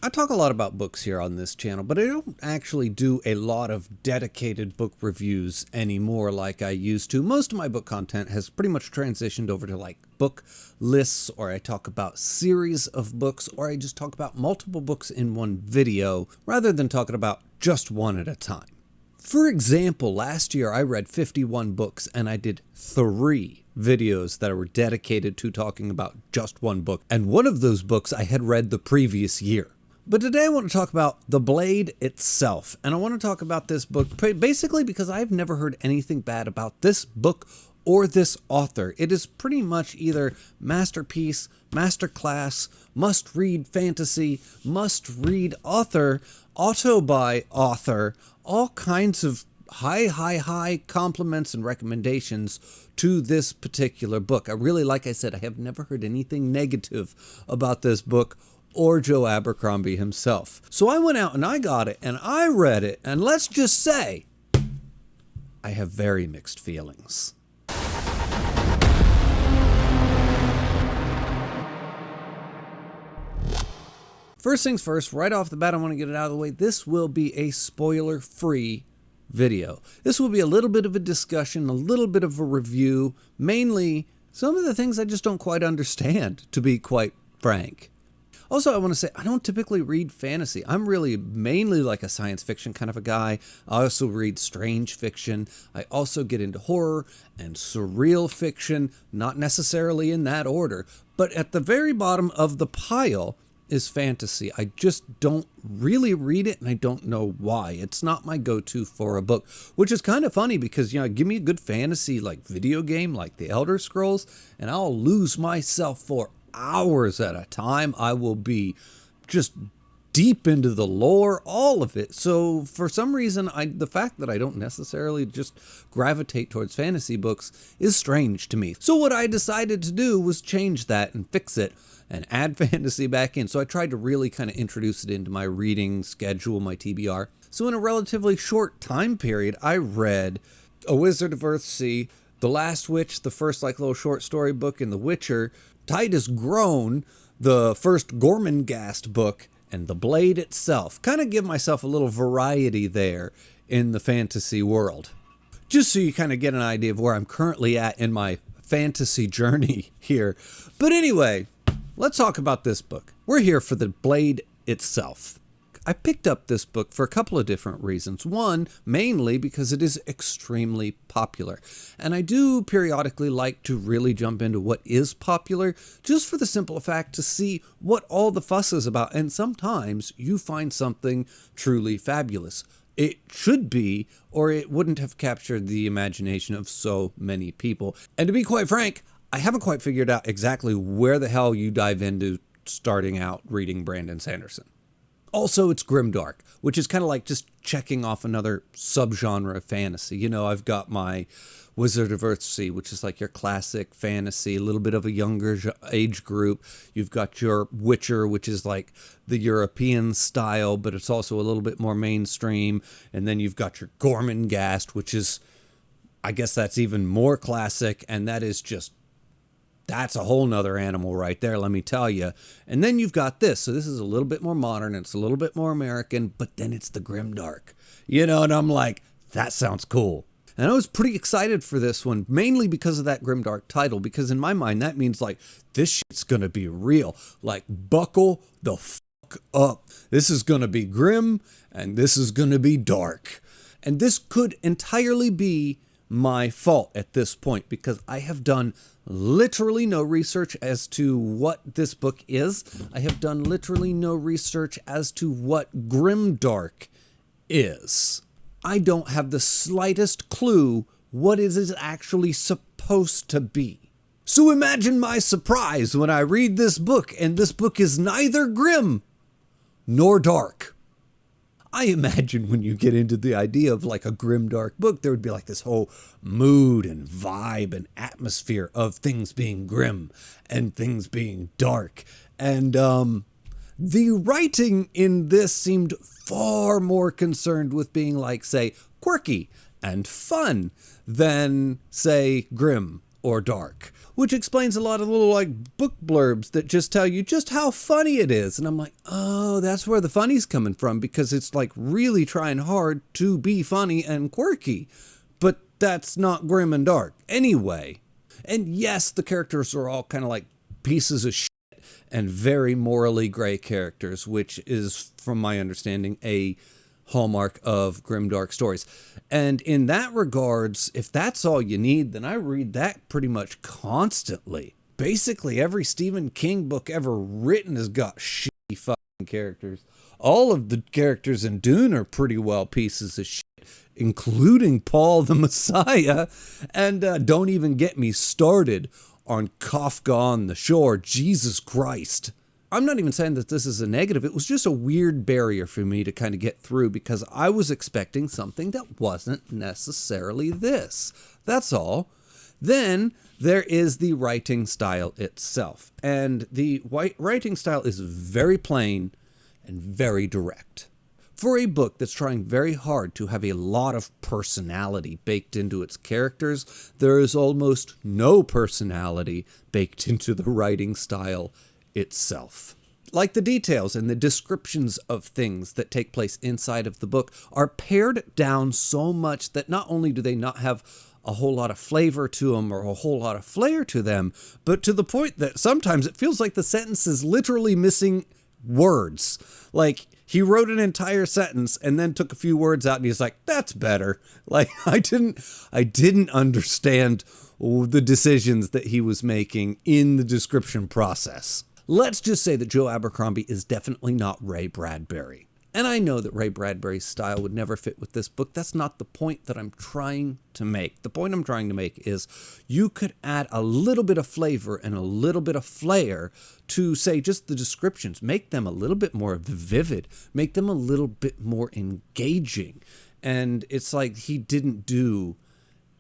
I talk a lot about books here on this channel, but I don't actually do a lot of dedicated book reviews anymore like I used to. Most of my book content has pretty much transitioned over to like book lists, or I talk about series of books, or I just talk about multiple books in one video rather than talking about just one at a time. For example, last year I read 51 books and I did 3 videos that were dedicated to talking about just one book. And one of those books I had read the previous year. But today I want to talk about The Blade itself. And I want to talk about this book basically because I've never heard anything bad about this book or this author. It is pretty much either masterpiece, masterclass, must-read fantasy, must-read author, auto-buy author, all kinds of high compliments and recommendations to this particular book. Like I said, I have never heard anything negative about this book or Joe Abercrombie himself. So I went out and I got it and I read it, and let's just say I have very mixed feelings. First things first, right off the bat, I want to get it out of the way. This will be a spoiler-free video. This will be a little bit of a discussion, a little bit of a review, mainly some of the things I just don't quite understand, to be quite frank. Also, I want to say, I don't typically read fantasy. I'm really mainly like a science fiction kind of a guy. I also read strange fiction. I also get into horror and surreal fiction, not necessarily in that order. But at the very bottom of the pile is fantasy. I just don't really read it, and I don't know why. It's not my go-to for a book, which is kind of funny because, give me a good fantasy like video game like The Elder Scrolls, and I'll lose myself for hours at a time. I will be just deep into the lore, all of it. So for some reason, the fact that I don't necessarily just gravitate towards fantasy books is strange to me. So what I decided to do was change that and fix it and add fantasy back in. So I tried to really kind of introduce it into my reading schedule, my TBR. So in a relatively short time period, I read A Wizard of Earthsea, The Last Witch, the first little short story book in The Witcher, Titus Groan, the first Gormenghast book, and The Blade itself. Kind of give myself a little variety there in the fantasy world. Just so you kind of get an idea of where I'm currently at in my fantasy journey here. But anyway, let's talk about this book. We're here for The Blade itself. I picked up this book for a couple of different reasons. One, mainly because it is extremely popular. And I do periodically like to really jump into what is popular, just for the simple fact to see what all the fuss is about. And sometimes you find something truly fabulous. It should be, or it wouldn't have captured the imagination of so many people. And to be quite frank, I haven't quite figured out exactly where the hell you dive into starting out reading Brandon Sanderson. Also, it's grimdark, which is kind of like just checking off another subgenre of fantasy. I've got my Wizard of Earthsea, which is like your classic fantasy, a little bit of a younger age group. You've got your Witcher, which is like the European style, but it's also a little bit more mainstream. And then you've got your Gormenghast, which is, I guess that's even more classic, and that's a whole nother animal right there, let me tell you. And then you've got this. So this is a little bit more modern. It's a little bit more American, but then it's the grimdark. And I'm like, that sounds cool. And I was pretty excited for this one, mainly because of that grimdark title, because in my mind, that means like, this shit's going to be real. Like, buckle the fuck up. This is going to be grim, and this is going to be dark. And this could entirely be my fault at this point, because I have done literally no research as to what this book is. I have done literally no research as to what grimdark is. I don't have the slightest clue what it is actually supposed to be. So imagine my surprise when I read this book, and this book is neither grim nor dark. I imagine when you get into the idea of like a grimdark book, there would be like this whole mood and vibe and atmosphere of things being grim and things being dark. And the writing in this seemed far more concerned with being like, say, quirky and fun than, say, grim or dark, which explains a lot of little like book blurbs that just tell you just how funny it is. And I'm like, oh, that's where the funny's coming from, because it's like really trying hard to be funny and quirky. But that's not grim and dark anyway. And yes, the characters are all kind of like pieces of shit and very morally gray characters, which is, from my understanding, a hallmark of grimdark stories. And in that regards, if that's all you need, then I read that pretty much constantly. Basically, every Stephen King book ever written has got shitty fucking characters. All of the characters in Dune are pretty well pieces of shit, including Paul the Messiah. And don't even get me started on Kafka on the Shore. Jesus Christ. I'm not even saying that this is a negative. It was just a weird barrier for me to kind of get through, because I was expecting something that wasn't necessarily this. That's all. Then there is the writing style itself. And the writing style is very plain and very direct. For a book that's trying very hard to have a lot of personality baked into its characters, there is almost no personality baked into the writing style itself. Like the details and the descriptions of things that take place inside of the book are pared down so much that not only do they not have a whole lot of flavor to them or a whole lot of flair to them, but to the point that sometimes it feels like the sentence is literally missing words. Like he wrote an entire sentence and then took a few words out and he's like, that's better. Like I didn't understand the decisions that he was making in the description process. Let's just say that Joe Abercrombie is definitely not Ray Bradbury. And I know that Ray Bradbury's style would never fit with this book. That's not the point that I'm trying to make. The point I'm trying to make is you could add a little bit of flavor and a little bit of flair to, say, just the descriptions. Make them a little bit more vivid. Make them a little bit more engaging. And it's like he didn't do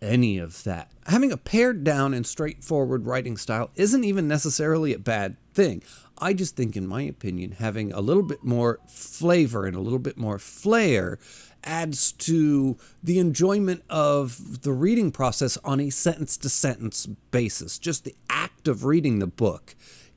any of that. Having a pared down and straightforward writing style isn't even necessarily a bad thing. I just think, in my opinion, having a little bit more flavor and a little bit more flair adds to the enjoyment of the reading process on a sentence-to-sentence basis. Just the act of reading the book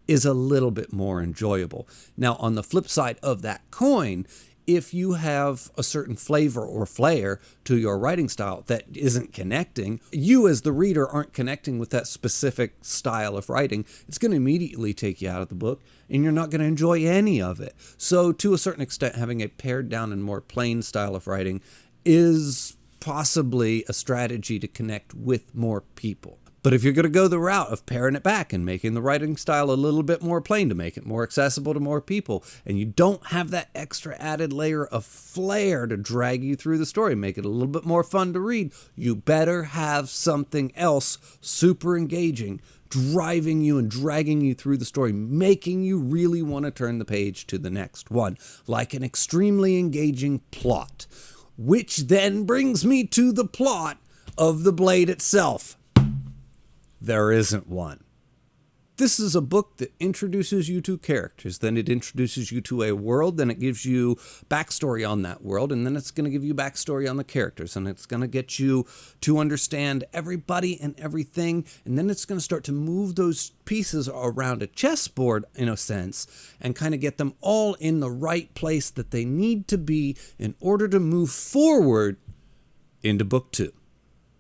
is a little bit more enjoyable. Now, on the flip side of that coin, if you have a certain flavor or flair to your writing style that isn't connecting, you as the reader aren't connecting with that specific style of writing, it's going to immediately take you out of the book and you're not going to enjoy any of it. So to a certain extent, having a pared down and more plain style of writing is possibly a strategy to connect with more people. But if you're going to go the route of paring it back and making the writing style a little bit more plain to make it more accessible to more people, and you don't have that extra added layer of flair to drag you through the story, make it a little bit more fun to read, you better have something else super engaging, driving you and dragging you through the story, making you really want to turn the page to the next one, like an extremely engaging plot. Which then brings me to the plot of The Blade itself. There isn't one. This is a book that introduces you to characters, then it introduces you to a world, then it gives you backstory on that world, and then it's going to give you backstory on the characters, and it's going to get you to understand everybody and everything, and then it's going to start to move those pieces around a chessboard, in a sense, and kind of get them all in the right place that they need to be in order to move forward into book 2.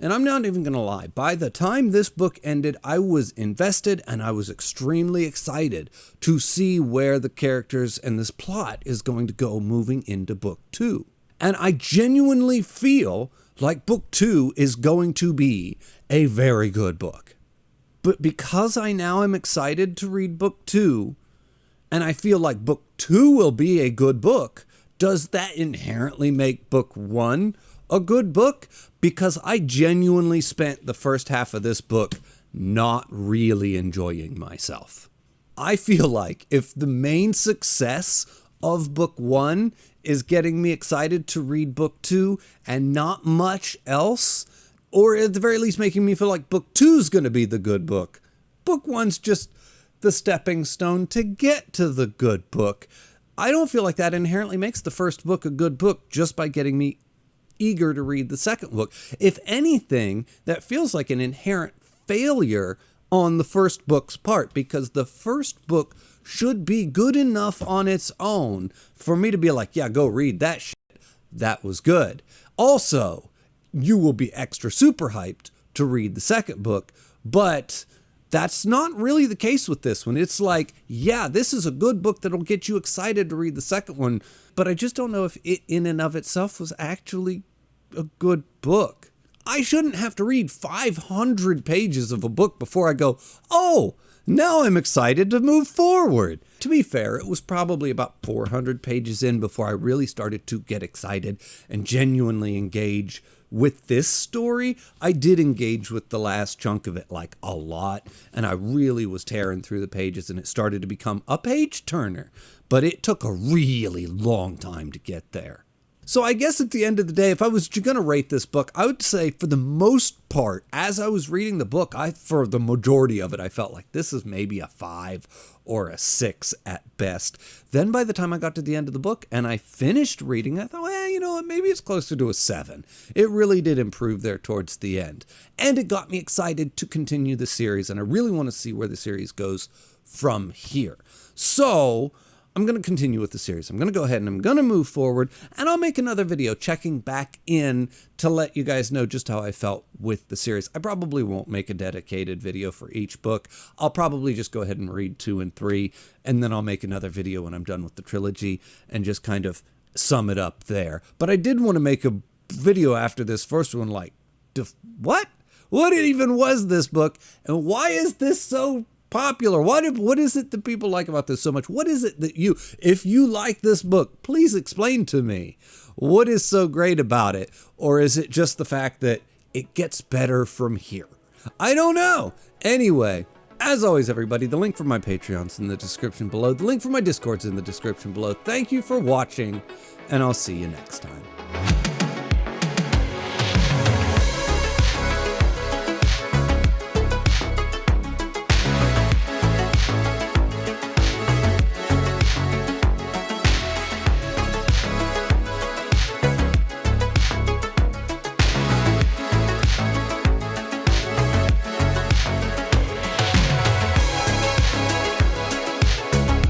And I'm not even going to lie, by the time this book ended, I was invested and I was extremely excited to see where the characters and this plot is going to go moving into book 2. And I genuinely feel like book 2 is going to be a very good book. But because I now am excited to read book 2, and I feel like book 2 will be a good book, does that inherently make book 1 a good book? Because I genuinely spent the first half of this book not really enjoying myself. I feel like if the main success of book 1 is getting me excited to read book 2 and not much else, or at the very least making me feel like book 2 is going to be the good book, book 1's just the stepping stone to get to the good book. I don't feel like that inherently makes the first book a good book just by getting me eager to read the second book. If anything, that feels like an inherent failure on the first book's part, because the first book should be good enough on its own for me to be like, yeah, go read that shit. That was good. Also, you will be extra super hyped to read the second book, but that's not really the case with this one. It's like, yeah, this is a good book that'll get you excited to read the second one, but I just don't know if it in and of itself was actually a good book. I shouldn't have to read 500 pages of a book before I go, oh, now I'm excited to move forward. To be fair, it was probably about 400 pages in before I really started to get excited and genuinely engage with this story. I did engage with the last chunk of it like a lot, and I really was tearing through the pages, and it started to become a page turner, but it took a really long time to get there. So I guess at the end of the day, if I was going to rate this book, I would say for the most part, as I was reading the book, for the majority of it, I felt like this is maybe a 5 or a 6 at best. Then by the time I got to the end of the book and I finished reading, I thought, well, you know what, maybe it's closer to a 7. It really did improve there towards the end. And it got me excited to continue the series, and I really want to see where the series goes from here. So I'm going to continue with the series. I'm going to go ahead and I'm going to move forward, and I'll make another video checking back in to let you guys know just how I felt with the series. I probably won't make a dedicated video for each book. I'll probably just go ahead and read 2 and 3, and then I'll make another video when I'm done with the trilogy and just kind of sum it up there. But I did want to make a video after this first one, like, what? What even was this book, and why is this so popular? What is it that people like about this so much? What is it that if you like this book, please explain to me. What is so great about it? Or is it just the fact that it gets better from here? I don't know. Anyway, as always, everybody, the link for my Patreon's in the description below. The link for my Discord's in the description below. Thank you for watching, and I'll see you next time.